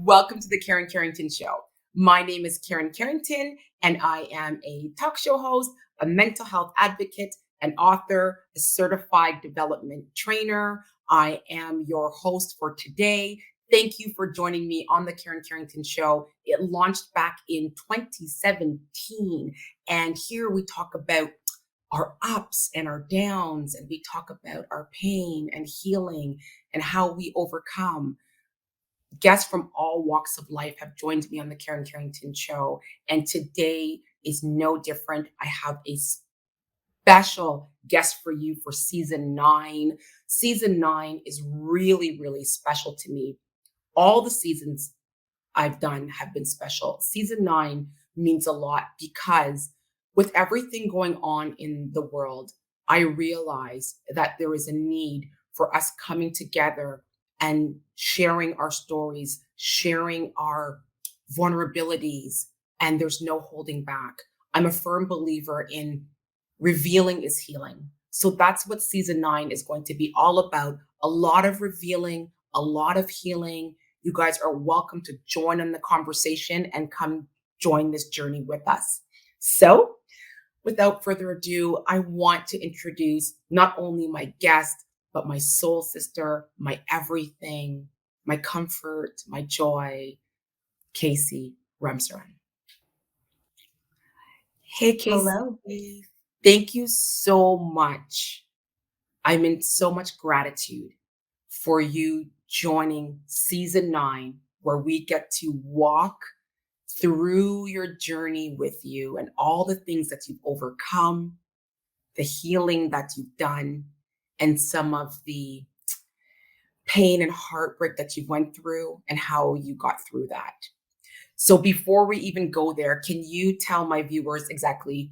Welcome to the Karen Carrington Show. My name is Karen Carrington, and I am a talk show host, a mental health advocate, an author, a certified development trainer. I am your host for today. Thank you for joining me on the Karen Carrington Show. It launched back in 2017, and here we talk about our ups and our downs, and we talk about our pain and healing and how we overcome. Guests from all walks of life have joined me on the Karen Carrington Show, and today is no different. I have a special guest for you for season 9. Season 9 is really, really special to me. All the seasons I've done have been special. Season 9 means a lot because with everything going on in the world, I realize that there is a need for us coming together and sharing our stories, sharing our vulnerabilities, and there's no holding back. I'm a firm believer in revealing is healing. So that's what season 9 is going to be all about. A lot of revealing, a lot of healing. You guys are welcome to join in the conversation and come join this journey with us. So without further ado, I want to introduce not only my guest, but my soul sister, my everything, my comfort, my joy, Casey Ramsaran. Hey, Casey. Hello. Thank you so much. I'm in so much gratitude for you joining season 9, where we get to walk through your journey with you and all the things that you've overcome, the healing that you've done, and some of the pain and heartbreak that you went through and how you got through that. So before we even go there, can you tell my viewers exactly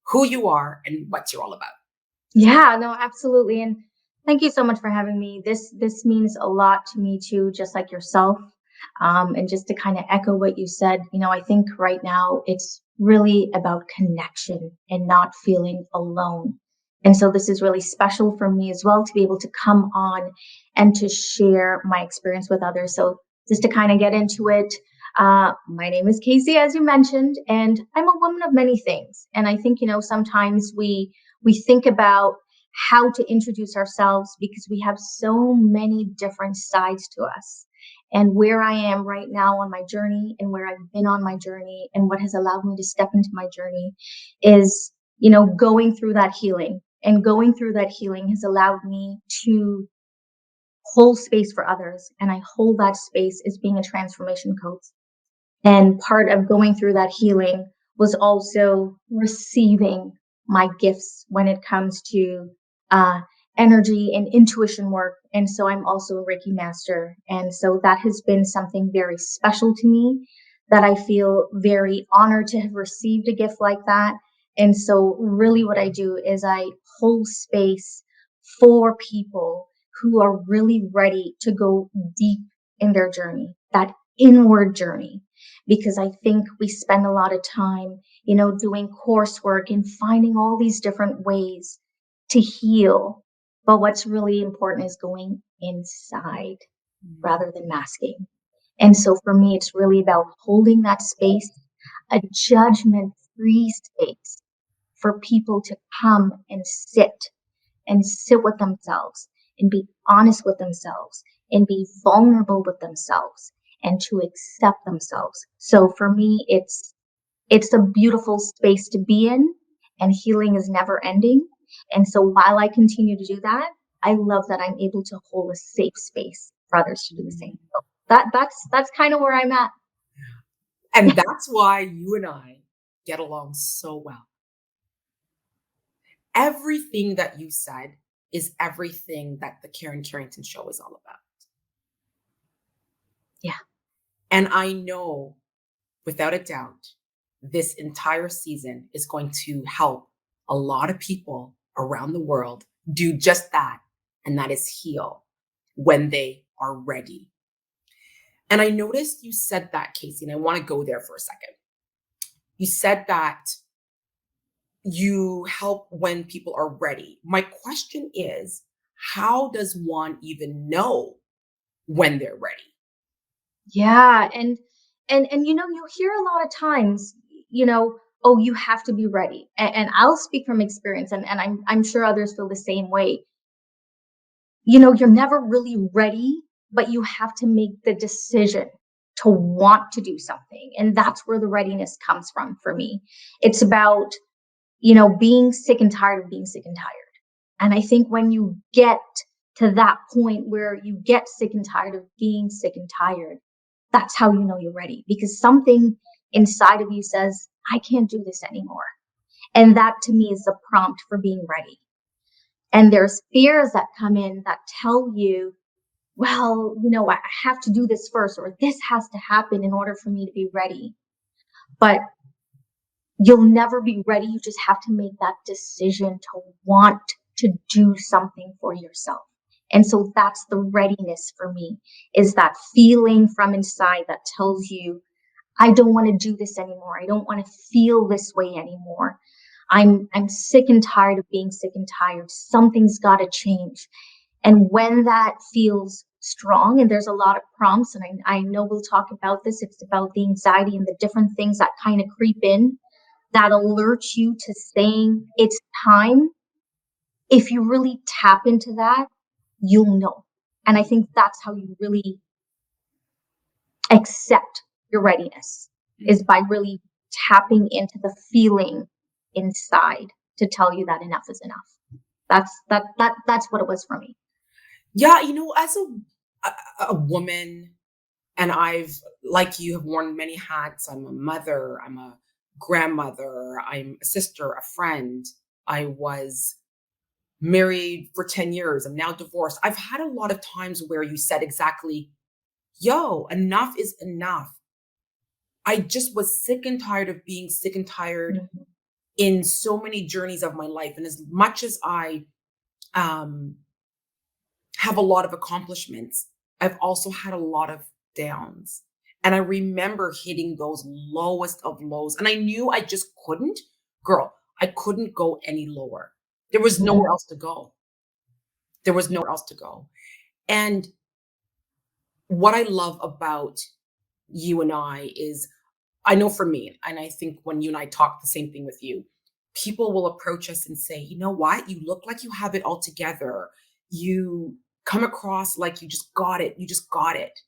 who you are and what you're all about? Yeah, no, absolutely. And thank you so much for having me. This means a lot to me too, just like yourself. And just to kind of echo what you said, I think right now it's really about connection and not feeling alone. And so this is really special for me as well to be able to come on and to share my experience with others. So just to kind of get into it, my name is Casey, as you mentioned, and I'm a woman of many things. And I think, sometimes we think about how to introduce ourselves because we have so many different sides to us. And where I am right now on my journey and where I've been on my journey and what has allowed me to step into my journey is, going through that healing. And going through that healing has allowed me to hold space for others. And I hold that space as being a transformation coach. And part of going through that healing was also receiving my gifts when it comes to energy and intuition work. And so I'm also a Reiki master. And so that has been something very special to me, that I feel very honored to have received a gift like that. And so really what I do is I hold space for people who are really ready to go deep in their journey, that inward journey. Because I think we spend a lot of time, doing coursework and finding all these different ways to heal. But what's really important is going inside rather than masking. And so for me, it's really about holding that space, a judgment-free space for people to come and sit with themselves and be honest with themselves and be vulnerable with themselves and to accept themselves. So for me, it's a beautiful space to be in, and healing is never ending. And so while I continue to do that, I love that I'm able to hold a safe space for others to do the same. So that's kind of where I'm at. And that's why you and I get along so well. Everything that you said is everything that the Karen Carrington Show is all about. Yeah. And I know, without a doubt, this entire season is going to help a lot of people around the world do just that. And that is heal when they are ready. And I noticed you said that, Casey, and I want to go there for a second. You said that you help when people are ready. My question is, how does one even know when they're ready? Yeah. And you hear a lot of times, oh, you have to be ready. And I'll speak from experience, and I'm sure others feel the same way. You're never really ready, but you have to make the decision to want to do something. And that's where the readiness comes from for me. It's about, being sick and tired of being sick and tired. And I think when you get to that point where you get sick and tired of being sick and tired, that's how you know you're ready, because something inside of you says, I can't do this anymore. And that to me is the prompt for being ready. And there's fears that come in that tell you, well, I have to do this first, or this has to happen in order for me to be ready. But you'll never be ready. You just have to make that decision to want to do something for yourself. And so that's the readiness for me, is that feeling from inside that tells you, I don't want to do this anymore. I don't want to feel this way anymore. I'm sick and tired of being sick and tired. Something's got to change. And when that feels strong, and there's a lot of prompts, and I know we'll talk about this, it's about the anxiety and the different things that kind of creep in that alert you to saying it's time. If you really tap into that, you'll know. And I think that's how you really accept your readiness, is by really tapping into the feeling inside to tell you that enough is enough. That's what it was for me. Yeah, as a woman, and I've, like you, have worn many hats. I'm a mother, I'm a grandmother, I'm a sister, a friend. I was married for 10 years. I'm now divorced. I've had a lot of times where you said exactly, yo, enough is enough. I just was sick and tired of being sick and tired Mhm. in so many journeys of my life. And as much as I um, have a lot of accomplishments, I've also had a lot of downs. And I remember hitting those lowest of lows. And I knew I just couldn't, girl, I couldn't go any lower. There was nowhere else to go. There was nowhere else to go. And what I love about you and I is, I know for me, and I think when you and I talk, the same thing with you, people will approach us and say, you know what? You look like you have it all together. You come across like you just got it. You just got it.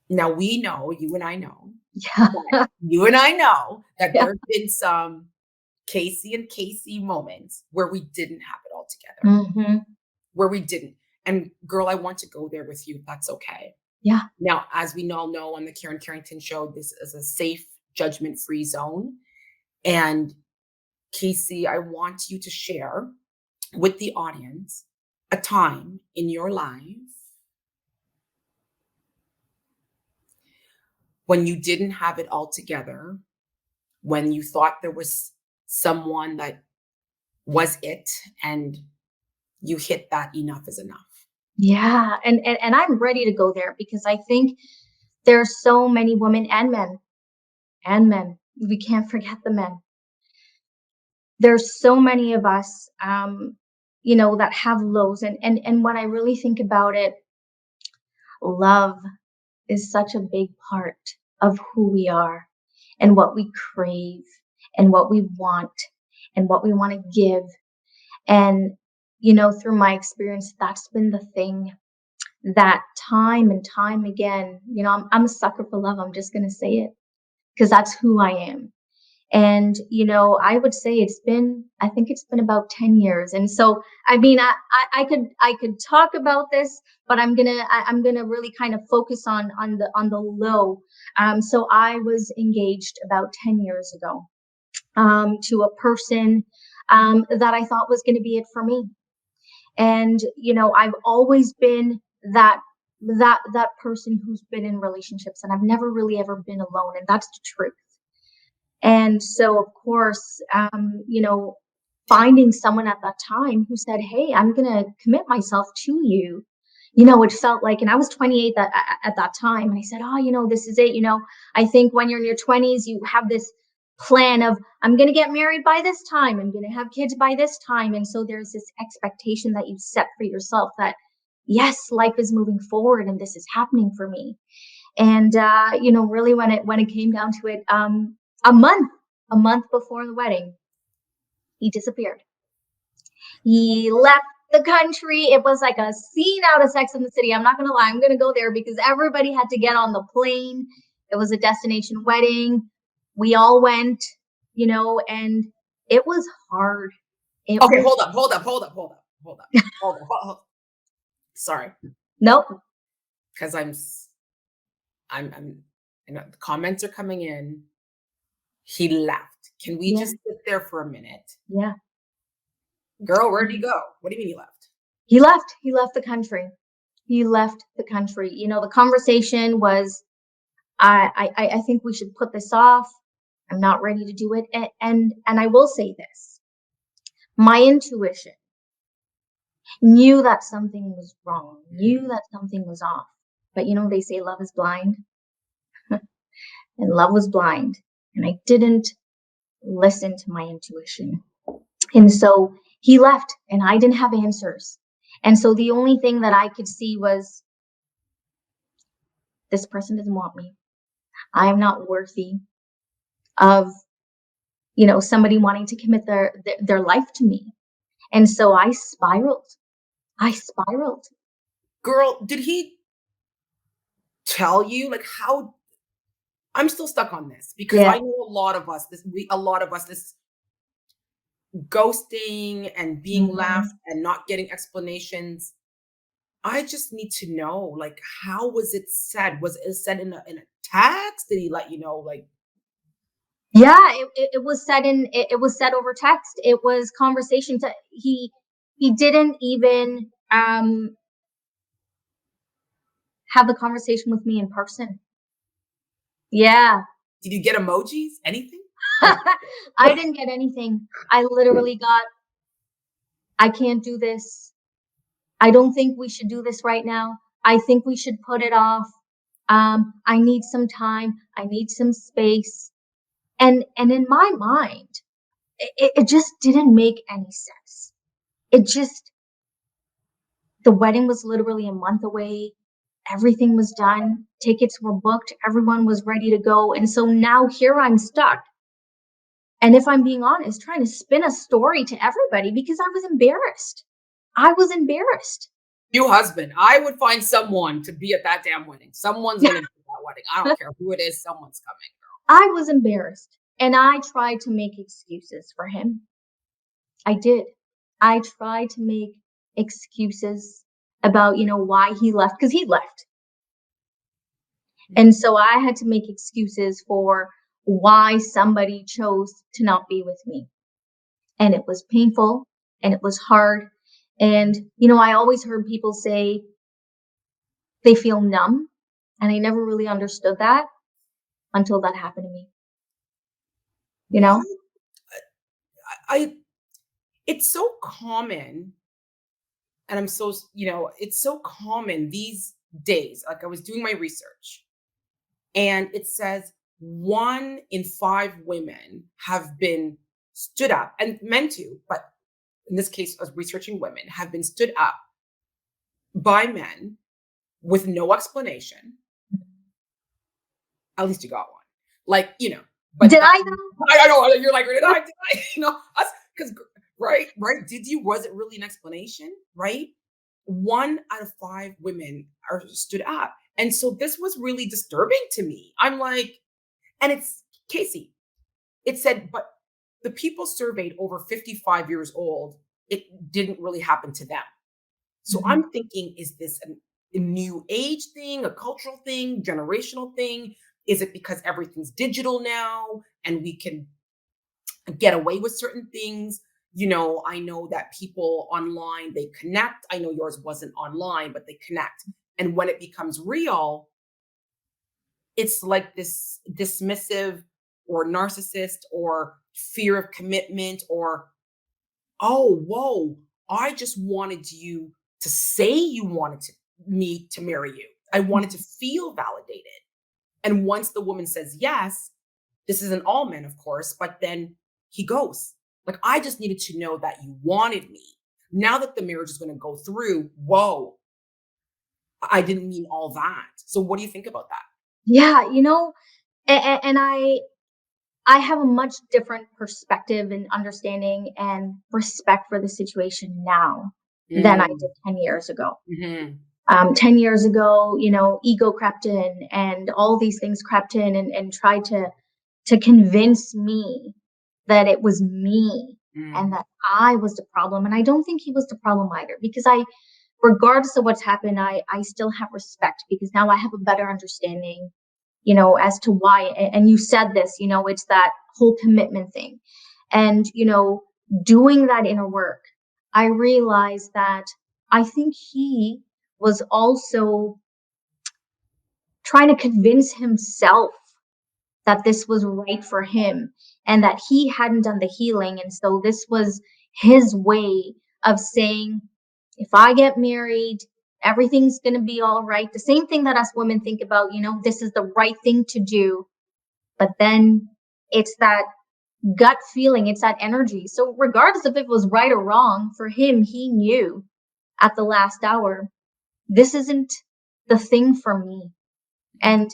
Now we know, you and I know, Yeah. that you and I know that Yeah. there have been some Casey and Casey moments where we didn't have it all together, Hmm. where we didn't. And girl, I want to go there with you, if that's okay. Yeah. Now, as we all know on the Karen Carrington Show, this is a safe, judgment-free zone. And Casey, I want you to share with the audience a time in your life when you didn't have it all together, when you thought there was someone that was it, and you hit that enough is enough. Yeah. And I'm ready to go there, because I think there's so many women and men. We can't forget the men. There's so many of us, that have lows. And when I really think about it, love is such a big part of who we are, and what we crave, and what we want, and what we want to give. And, through my experience, that's been the thing that time and time again, I'm a sucker for love. I'm just going to say it, because that's who I am. And, I would say I think it's been about 10 years. And so, I mean, I could talk about this, but I'm going to really kind of focus on the low. So I was engaged about 10 years ago, to a person, that I thought was going to be it for me. And, I've always been that person who's been in relationships, and I've never really ever been alone. And that's the truth. And so, of course, finding someone at that time who said, "Hey, I'm going to commit myself to you." It felt like, and I was 28 at that time. And I said, "Oh, this is it." I think when you're in your 20s, you have this plan of, I'm going to get married by this time. I'm going to have kids by this time. And so there's this expectation that you set for yourself that yes, life is moving forward and this is happening for me. And really when it came down to it, a month a month before the wedding, he disappeared. He left the country. It was like a scene out of Sex and the City. I'm not gonna lie, I'm gonna go there because everybody had to get on the plane. It was a destination wedding. We all went, and it was hard. It Okay, was hold up, hold up, hold up, hold up, hold up, hold up. Sorry, nope. because I'm, the comments are coming in. He left. Can we Yeah, just sit there for a minute? yeah. Girl, where'd he go? What do you mean he left? He left. He left the country. He left the country. The conversation was, I think we should put this off. I'm not ready to do it. And I will say this. My intuition knew that something was wrong, knew that something was off. But they say love is blind, and love was blind. And I didn't listen to my intuition. And so he left, and I didn't have answers. And so the only thing that I could see was, this person doesn't want me. I am not worthy of, somebody wanting to commit their life to me. And so I spiraled. I spiraled. Girl, did he tell you like how? I'm still stuck on this because Yeah. I know a lot of us this ghosting and being left Mhm. and not getting explanations. I just need to know, like, how was it said? Was it said in a text? Did he let you know, like, Yeah, it was said it was said over text. It was conversation. He didn't even have the conversation with me in person. Yeah. did you get emojis? Anything? I didn't get anything. I literally got, I can't do this. I don't think we should do this right now. I think we should put it off. I need some time. I need some space. And in my mind, it just didn't make any sense. It just, the wedding was literally a month away. Everything was done. Tickets were booked. Everyone was ready to go. And so now here I'm stuck. And if I'm being honest, trying to spin a story to everybody because I was embarrassed. I was embarrassed. New husband. I would find someone to be at that damn wedding. Someone's gonna be at that wedding. I don't care who it is, someone's coming. I was embarrassed. And I tried to make excuses for him. I did. I tried to make excuses about, why he left, because he left. And so I had to make excuses for why somebody chose to not be with me. And it was painful and it was hard. And, I always heard people say they feel numb. And I never really understood that until that happened to me, you What? know? I it's so common, and it's so common these days. Like I was doing my research, and it says 1 in 5 women have been stood up, and men too, but in this case, I was researching women, have been stood up by men with no explanation. At least you got one. Like, but Did I though? I know you're like, did I? Us, because right. Was it really an explanation? Right? 1 out of 5 women are stood up. And so this was really disturbing to me. I'm like, and it's Casey. It said, but the people surveyed over 55 years old, it didn't really happen to them. So Mhm. I'm thinking, is this a new age thing, a cultural thing, generational thing? Is it because everything's digital now and we can get away with certain things? I know that people online, they connect. I know yours wasn't online, but they connect. And when it becomes real, it's like this dismissive or narcissist or fear of commitment or, oh, whoa, I just wanted you to say you wanted me to marry you. I wanted to feel validated. And once the woman says yes, this isn't all men, of course, but then he goes. Like, I just needed to know that you wanted me. Now that the marriage is going to go through, whoa, I didn't mean all that. So what do you think about that? Yeah, and I have a much different perspective and understanding and respect for the situation now than I Mm. did 10 years ago. Hmm. 10 years ago, ego crept in and all these things crept in and tried to convince me that it was me and Mm. that I was the problem. And I don't think he was the problem either, because regardless of what's happened, I still have respect because now I have a better understanding, as to why. And you said this, it's that whole commitment thing. And, doing that inner work, I realized that I think he was also trying to convince himself that this was right for him and that he hadn't done the healing. And so this was his way of saying, if I get married, everything's going to be all right. The same thing that us women think about, this is the right thing to do. But then it's that gut feeling, it's that energy. So regardless if it was right or wrong for him, he knew at the last hour, this isn't the thing for me. And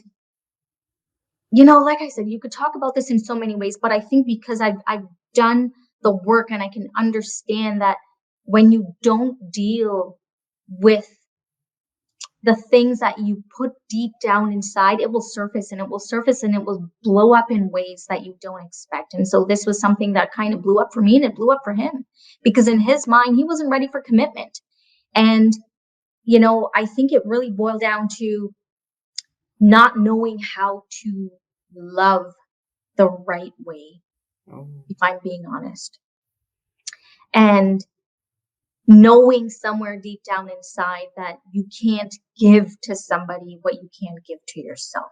like I said, you could talk about this in so many ways, but I think because I've done the work and I can understand that when you don't deal with the things that you put deep down inside, it will surface and it will surface and it will blow up in ways that you don't expect. And so this was something that kind of blew up for me and it blew up for him because in his mind, he wasn't ready for commitment. And, I think it really boiled down to not knowing how to love the right way, Oh. if I'm being honest. And knowing somewhere deep down inside that you can't give to somebody what you can't give to yourself.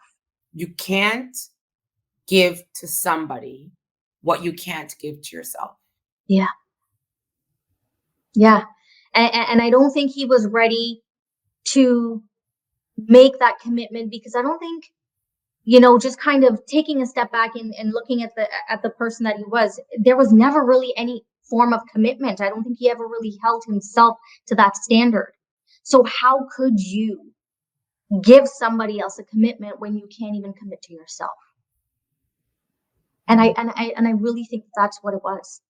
You can't give to somebody what you can't give to yourself. Yeah. Yeah. And I don't think he was ready to make that commitment because I don't think, just kind of taking a step back and looking at the person that he was, there was never really any form of commitment. I don't think he ever really held himself to that standard. So how could you give somebody else a commitment when you can't even commit to yourself? And I really think that's what it was.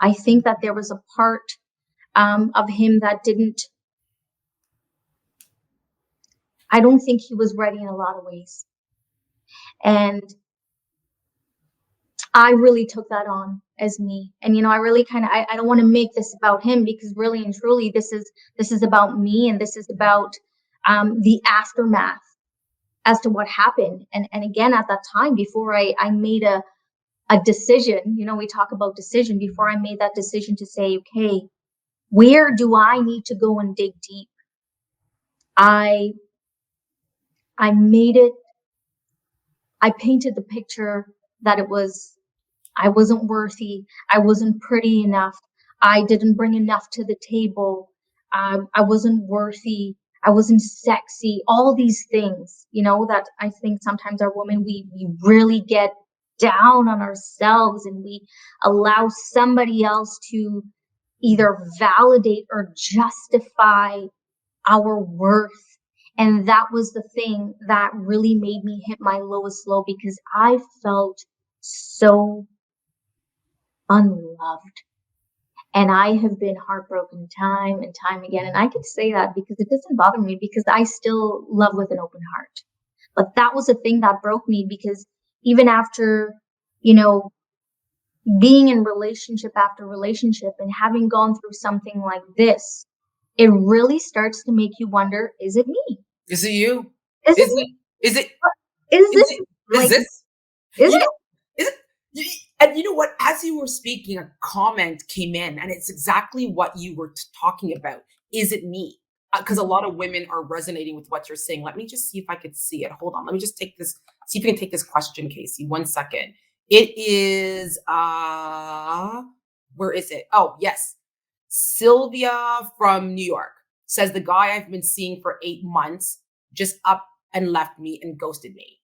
I think that there was a part of him that didn't. I don't think he was ready in a lot of ways, and I really took that on as me. And I really kind of I don't want to make this about him because really and truly this is about me and this is about the aftermath as to what happened. And again at that time before I made a decision, we talk about decision, before I made that decision to say, okay, where do I need to go and dig deep? I I made it, I painted the picture that I wasn't worthy, I wasn't pretty enough, I didn't bring enough to the table, I wasn't worthy, I wasn't sexy, all these things, that I think sometimes our women, we really get down on ourselves and we allow somebody else to either validate or justify our worth. And that was the thing that really made me hit my lowest low because I felt so unloved. And I have been heartbroken time and time again. And I can say that because it doesn't bother me because I still love with an open heart. But that was the thing that broke me because even after, you know, being in relationship after relationship and having gone through something like this, it really starts to make you wonder, is it me? Is it you? Is it Is me? it? Is it? Is Is this it? Is like, this? is You know? it? Is it? And you know what? As you were speaking, a comment came in, and it's exactly what you were talking about. Is it me? Because a lot of women are resonating with what you're saying. Let me just see if I could see it. Hold on. Let me just take this. See if you can take this question, Casey. 1 second. It is. Where is it? Oh, yes. Sylvia from New York says the guy I've been seeing for 8 months just up and left me and ghosted me.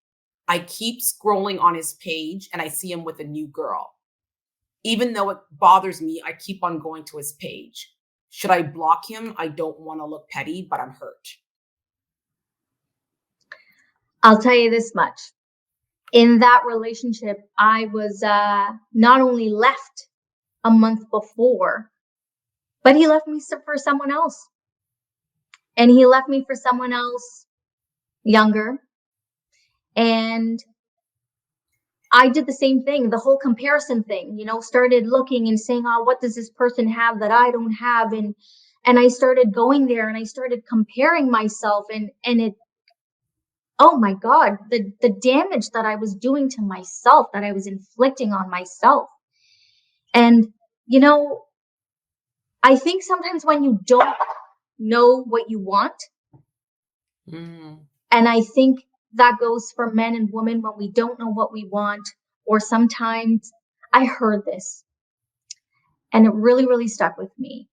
I keep scrolling on his page and I see him with a new girl. Even though it bothers me, I keep on going to his page. Should I block him? I don't want to look petty, but I'm hurt. I'll tell you this much. In that relationship, I was not only left a month before, but he left me for someone else. And he left me for someone else younger. And I did the same thing, the whole comparison thing, started looking and saying, oh, what does this person have that I don't have? And I started going there and I started comparing myself and it, oh my God, the damage that I was doing to myself, that I was inflicting on myself. And, I think sometimes when you don't know what you want, and I think that goes for men and women when we don't know what we want, or sometimes I heard this and it really, really stuck with me.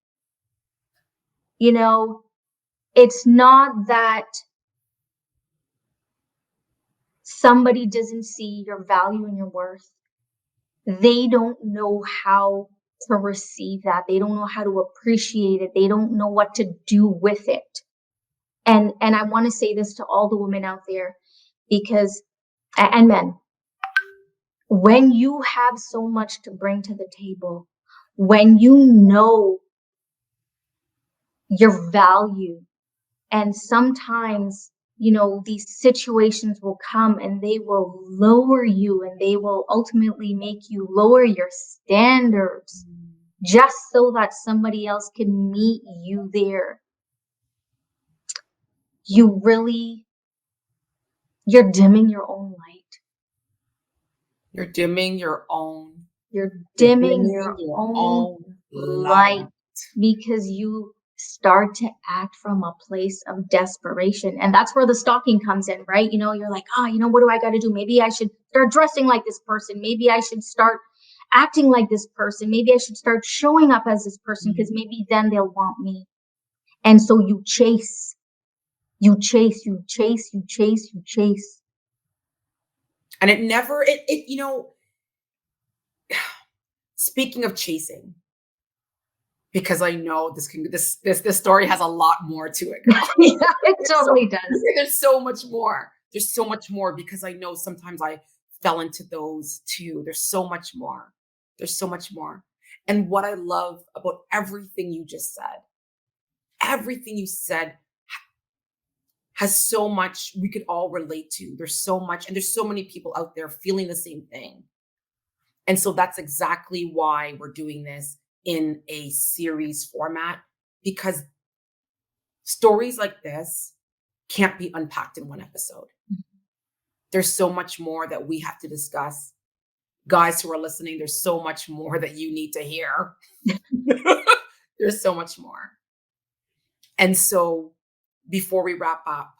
It's not that somebody doesn't see your value and your worth. They don't know how to receive that. They don't know how to appreciate it. They don't know what to do with it. And I want to say this to all the women out there, and men, when you have so much to bring to the table, when you know your value, and sometimes, these situations will come and they will lower you and they will ultimately make you lower your standards just so that somebody else can meet you there. You're dimming your own light. You're dimming your own. You're dimming your own light because you start to act from a place of desperation. And that's where the stalking comes in, right? You're like, what do I got to do? Maybe I should start dressing like this person. Maybe I should start acting like this person. Maybe I should start showing up as this person because maybe then they'll want me. And so you chase. And it never, speaking of chasing, because I know this story has a lot more to it, girl. Yeah, it totally does. There's so much more. There's so much more because I know sometimes I fell into those too. There's so much more. There's so much more. And what I love about everything you said has so much we could all relate to. There's so much, and there's so many people out there feeling the same thing. And so that's exactly why we're doing this in a series format, because stories like this can't be unpacked in one episode. There's so much more that we have to discuss. Guys who are listening, there's so much more that you need to hear. There's so much more. And so before we wrap up,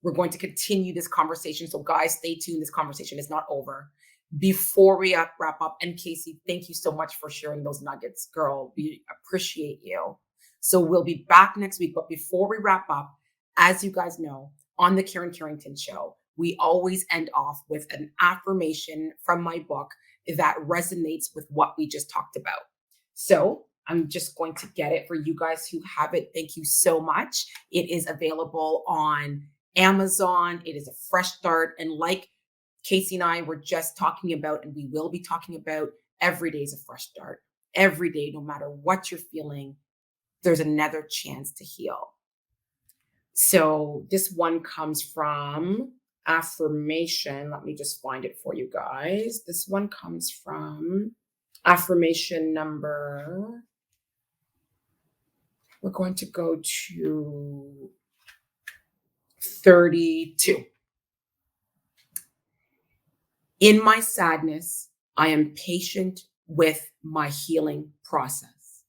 we're going to continue this conversation. So guys, stay tuned. This conversation is not over. Before we wrap up, and Casey, thank you so much for sharing those nuggets, girl. We appreciate you. So we'll be back next week. But before we wrap up, as you guys know, on the Karen Carrington Show, we always end off with an affirmation from my book that resonates with what we just talked about. So I'm just going to get it for you guys who have it. Thank you so much. It is available on Amazon. It is a fresh start. And like Casey and I were just talking about, and we will be talking about, every day is a fresh start. Every day, no matter what you're feeling, there's another chance to heal. So this one comes from affirmation. Let me just find it for you guys. This one comes from affirmation number. We're going to go to 32. In my sadness, I am patient with my healing process.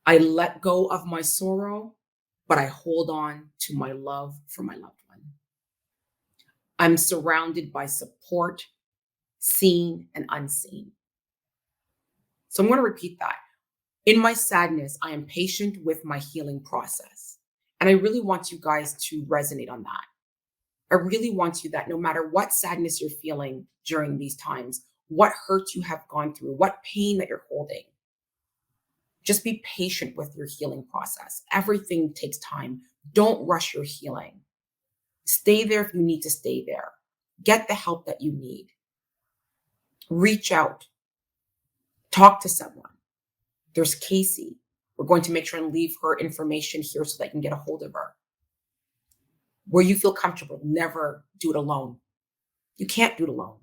I let go of my sorrow, but I hold on to my love for my loved one. I'm surrounded by support, seen and unseen. So I'm going to repeat that. In my sadness, I am patient with my healing process. And I really want you guys to resonate on that. I really want you that no matter what sadness you're feeling during these times, what hurt you have gone through, what pain that you're holding, just be patient with your healing process. Everything takes time. Don't rush your healing. Stay there if you need to stay there. Get the help that you need. Reach out. Talk to someone. There's Casey. We're going to make sure and leave her information here so that you can get a hold of her. Where you feel comfortable, never do it alone. You can't do it alone,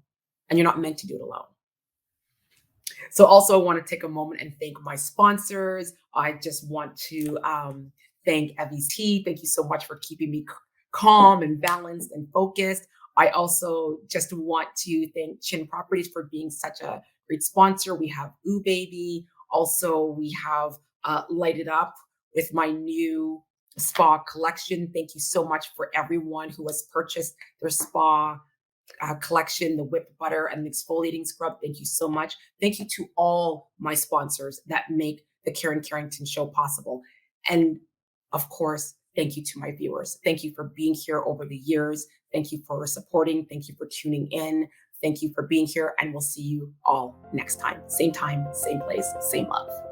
and you're not meant to do it alone. So also I want to take a moment and thank my sponsors. I just want to thank Evie's Tea. Thank you so much for keeping me calm and balanced and focused. I also just want to thank Chin Properties for being such a great sponsor. We have Ooh Baby. Also, we have Light It Up with my new spa collection. Thank you so much for everyone who has purchased their spa collection, the whipped butter and the exfoliating scrub. Thank you so much. Thank you to all my sponsors that make the Karen Carrington Show possible. And of course, thank you to my viewers. Thank you for being here over the years. Thank you for supporting. Thank you for tuning in. Thank you for being here. And we'll see you all next time. Same time, same place, same love.